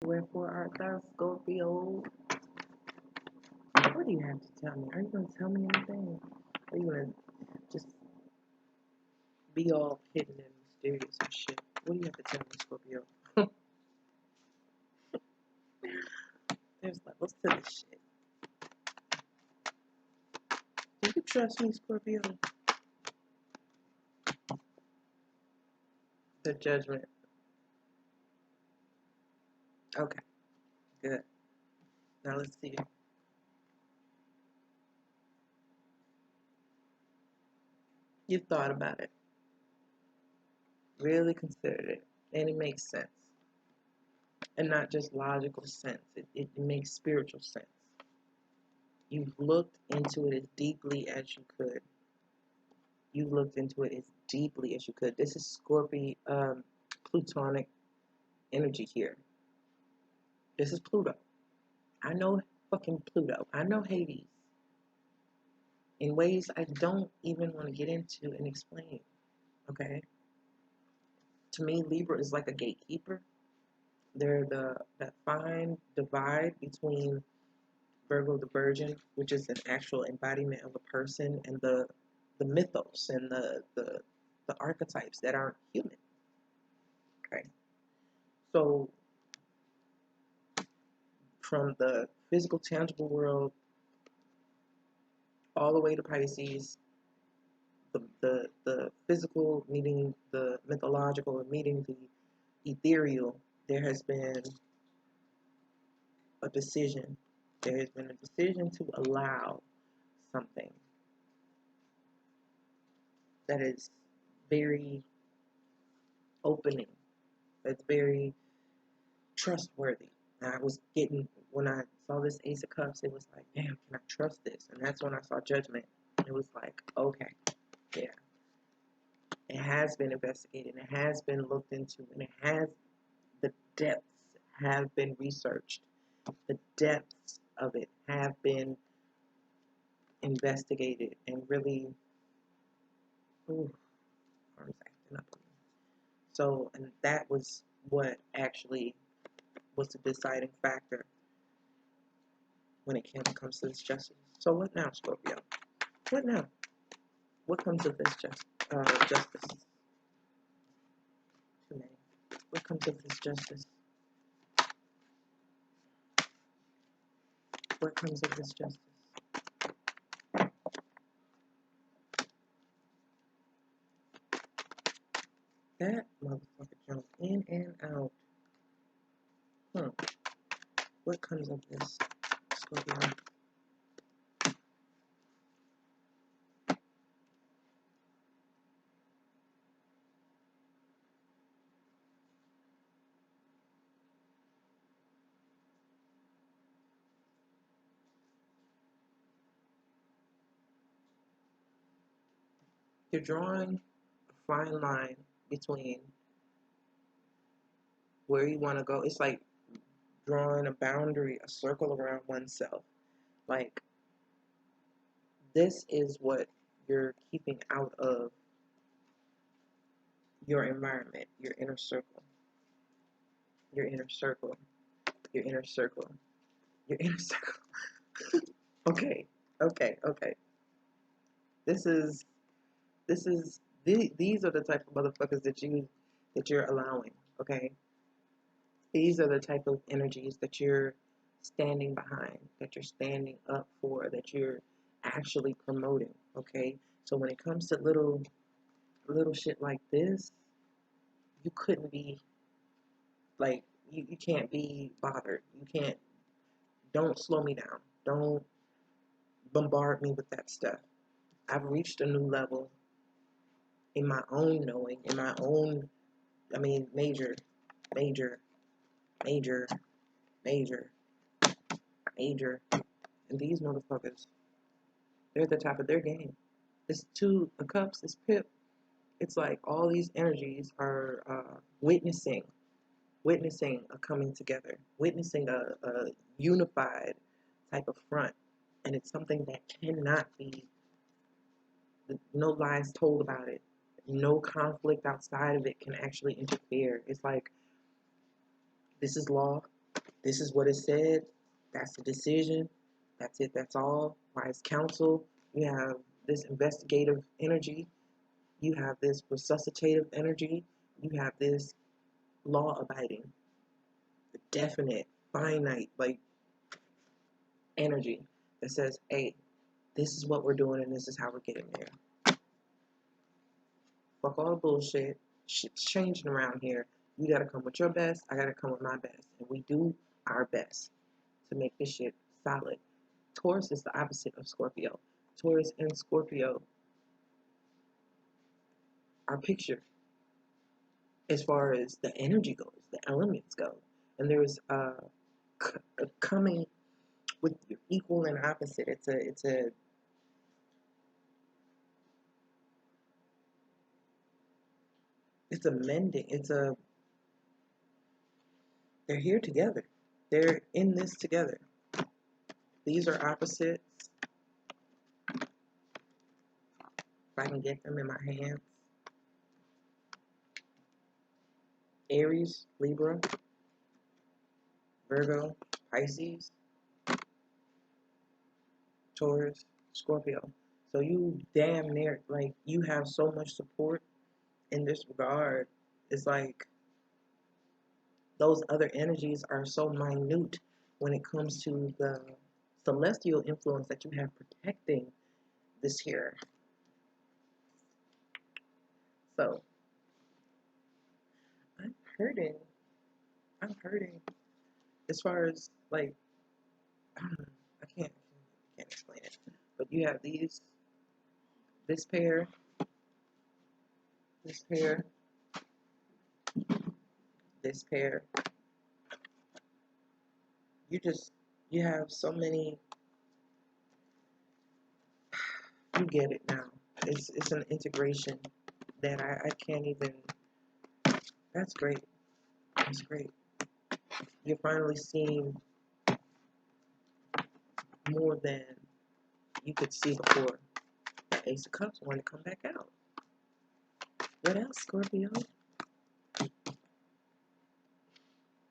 Wherefore art thou, Scorpio? What do you have to tell me? Are you going to tell me anything? Or are you going to just be all hidden and mysterious and shit? What do you have to tell me, Scorpio? There's levels to this shit. Do you trust me, Scorpio? The judgment. Okay, good. Now let's see. You've thought about it. Really considered it. And it makes sense. And not just logical sense. It makes spiritual sense. You've looked into it as deeply as you could. You've looked into it as deeply as you could. This is Scorpio, Plutonic energy here. This is Pluto. I know fucking Pluto. I know Hades. In ways I don't even want to get into and explain. Okay? To me, Libra is like a gatekeeper. They're that fine divide between Virgo the Virgin, which is an actual embodiment of a person, and the mythos and the archetypes that aren't human. Okay? So from the physical, tangible world all the way to Pisces, the physical meeting the mythological and meeting the ethereal, there has been a decision. There has been a decision to allow something that is very opening, that's very trustworthy. And I was getting, when I saw this Ace of Cups, it was like, damn, can I trust this? And that's when I saw Judgment. It was like, okay, yeah. It has been investigated, it has been looked into, and it has, the depths have been researched. The depths of it have been investigated and really, ooh, arms acting up on me. So, and that was what actually was the deciding factor when it comes to this justice. So what now, Scorpio? What now? What comes of this justice to me? What comes of this justice? What comes of this justice? That motherfucker jumped in and out. What comes of this, Scorpio? You're drawing a fine line between where you want to go. It's like drawing a boundary, a circle around oneself. Like, this is what you're keeping out of your environment, your inner circle, your inner circle, your inner circle, your inner circle. Okay. These are the type of motherfuckers that you're allowing. Okay. These are the type of energies that you're standing behind, that you're standing up for, that you're actually promoting. Okay. So when it comes to little shit like this, you couldn't be like, you can't be bothered. Don't slow me down. Don't bombard me with that stuff. I've reached a new level in my own knowing, in my own, major. And these motherfuckers, they're at the top of their game. This Two of Cups, this Pip, it's like all these energies are witnessing a coming together, witnessing a unified type of front. And it's something that cannot be, no lies told about it. No conflict outside of it can actually interfere. It's like, this is law. This is what it said. That's the decision. That's it. That's all. Wise counsel. You have this investigative energy. You have this resuscitative energy. You have this law-abiding, definite, finite, like energy that says, hey, this is what we're doing and this is how we're getting there. Fuck all the bullshit. Shit's changing around here. You gotta come with your best. I gotta come with my best. And we do our best to make this shit solid. Taurus is the opposite of Scorpio. Taurus and Scorpio are pictured as far as the energy goes, the elements go. And there's a coming with your equal and opposite. It's a mending. They're here together. They're in this together. These are opposites. If I can get them in my hands. Aries, Libra, Virgo, Pisces, Taurus, Scorpio. So you damn near, like, you have so much support in this regard. It's like those other energies are so minute when it comes to the celestial influence that you have protecting this here. So I'm hurting. I'm hurting as far as, like, I don't know, I can't explain it. But you have this pair, this pair, this pair. You have so many. You get it now. It's an integration that I can't even. That's great. That's great. You're finally seeing more than you could see before. The Ace of Cups want to come back out. What else, Scorpio?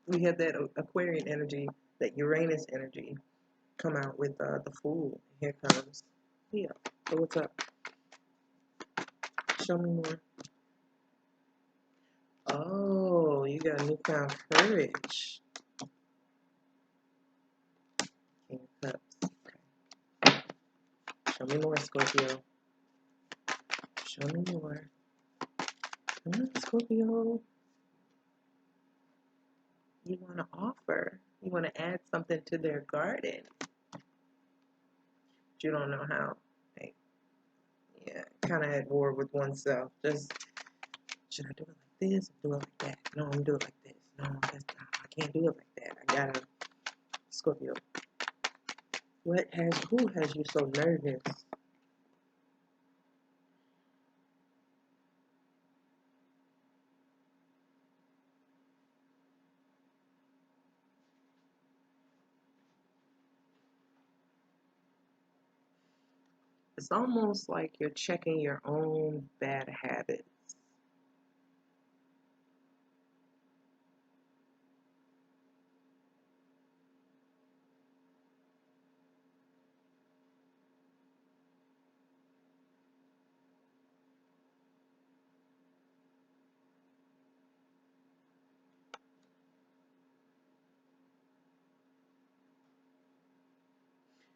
We had that Aquarian energy, that Uranus energy, come out with the Fool. Here comes Leo. So what's up? Show me more. Oh, you got newfound courage. King of Cups. Okay. Show me more, Scorpio. Show me more. Come on, Scorpio. You want to offer. You want to add something to their garden. But you don't know how. Like, yeah, kind of at war with oneself. Just, should I do it like this or do it like that? No, I'm going to do it like this. No, I can't do it like that. I gotta. Scorpio. Who has you so nervous? It's almost like you're checking your own bad habits.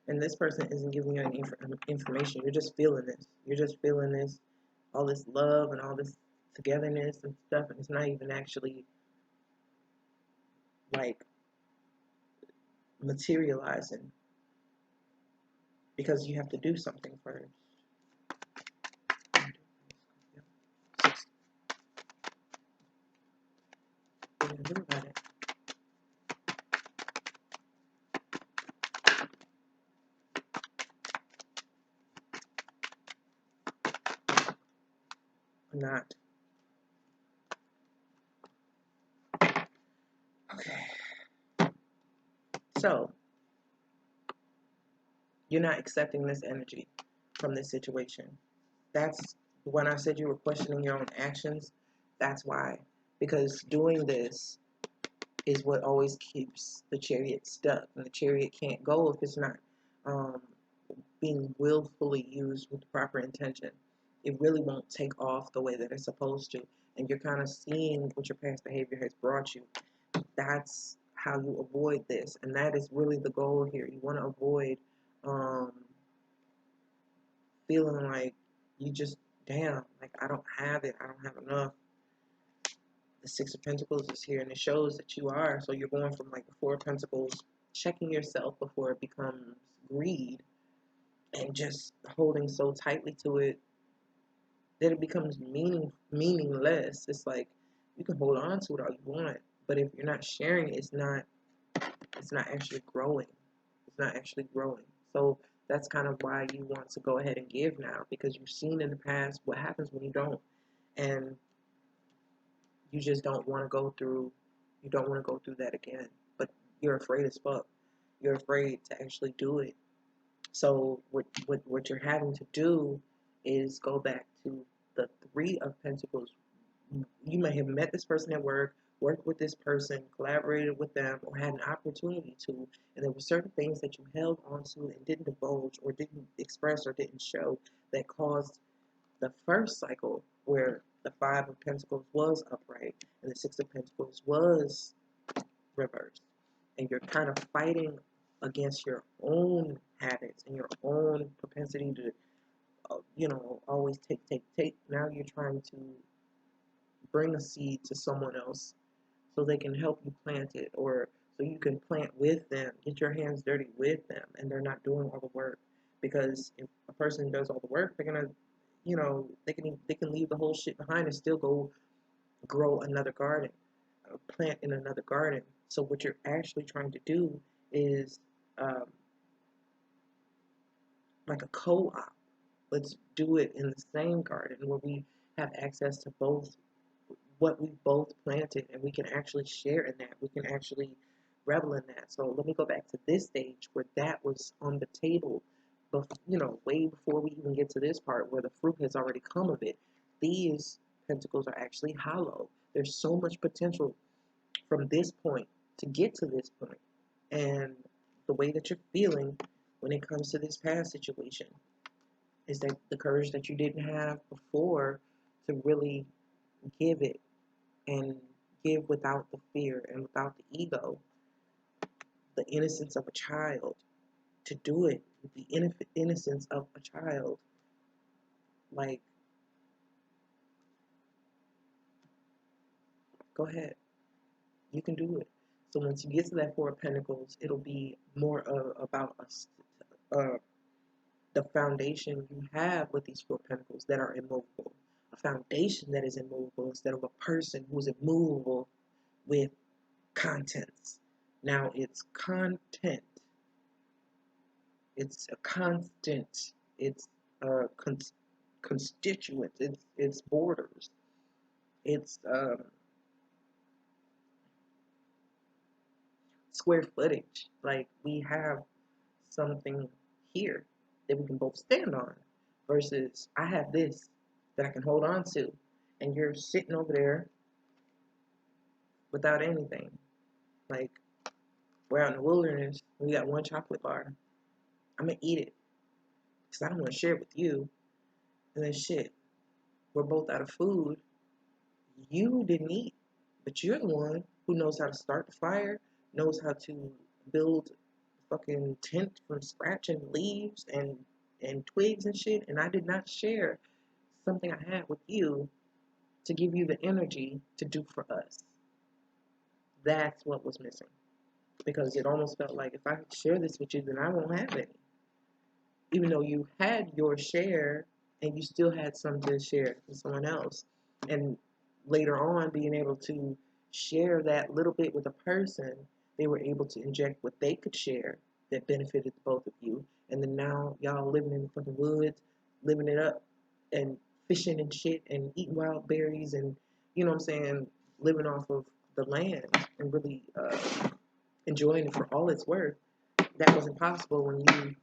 And this person isn't giving you any information. You're just feeling this. You're just feeling this, all this love and all this togetherness and stuff. And it's not even actually, like, materializing, because you have to do something first. What are you gonna do about it? Or not? Okay. So, you're not accepting this energy from this situation. That's when I said you were questioning your own actions. That's why. Because doing this is what always keeps the chariot stuck. And the chariot can't go if it's not um, being willfully used with the proper intention. It really won't take off the way that it's supposed to. And you're kind of seeing what your past behavior has brought you. That's how you avoid this. And that is really the goal here. You want to avoid um, feeling like you just, damn, like I don't have it. I don't have enough. The Six of Pentacles is here, and it shows that you are. So you're going from like the Four of Pentacles, checking yourself before it becomes greed, and just holding so tightly to it that it becomes meaningless. It's like you can hold on to it all you want, but if you're not sharing it, it's not actually growing. It's not actually growing. So that's kind of why you want to go ahead and give now, because you've seen in the past what happens when you don't, and you just don't want to go through. You don't want to go through that again. But you're afraid as fuck. You're afraid to actually do it. So what you're having to do is go back to the Three of Pentacles. You may have met this person at work, worked with this person, collaborated with them, or had an opportunity to, and there were certain things that you held onto and didn't divulge or didn't express or didn't show that caused the first cycle where the Five of Pentacles was upright and the Six of Pentacles was reversed. And you're kind of fighting against your own habits and your own propensity to, always take. Now you're trying to bring a seed to someone else so they can help you plant it, or so you can plant with them, get your hands dirty with them, and they're not doing all the work. Because if a person does all the work, they're gonna, they can leave the whole shit behind and still go grow another garden, plant in another garden. So what you're actually trying to do is um, like a co-op. Let's do it in the same garden where we have access to both what we both planted, and we can actually share in that. We can actually revel in that. So let me go back to this stage where that was on the table, but way before we even get to this part where the fruit has already come of it. These pentacles are actually hollow. There's so much potential from this point to get to this point, and the way that you're feeling when it comes to this past situation is that the courage that you didn't have before to really give it and give without the fear and without the ego, the innocence of a child, to do it with the innocence of a child. Like, go ahead, you can do it. So once you get to that Four of Pentacles, it'll be more about the foundation you have with these Four Pentacles that are immovable. A foundation that is immovable instead of a person who's immovable with contents. Now it's content. It's a constant. It's a constituent. It's borders. It's square footage. Like, we have something here that we can both stand on, versus I have this that I can hold on to, and you're sitting over there without anything. Like, we're out in the wilderness, and we got one chocolate bar. I'm gonna eat it because I don't want to share it with you. And then shit, we're both out of food. You didn't eat, but you're the one who knows how to start the fire, knows how to build a fucking tent from scratch and leaves and twigs and shit. And I did not share something I had with you to give you the energy to do for us. That's what was missing. Because it almost felt like if I share this with you, then I won't have any. Even though you had your share and you still had some to share with someone else. And later on, being able to share that little bit with a person, they were able to inject what they could share that benefited both of you. And then now y'all living in the fucking woods, living it up and fishing and shit and eating wild berries and, you know what I'm saying, living off of the land and really enjoying it for all it's worth. That wasn't possible when you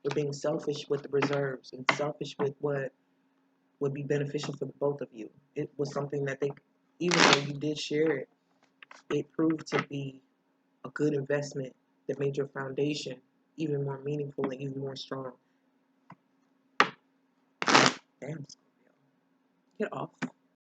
were being selfish with the reserves and selfish with what would be beneficial for the both of you. It was something that they, even though you did share it, it proved to be a good investment that made your foundation even more meaningful and even more strong. Damn, Scorpio. Get off.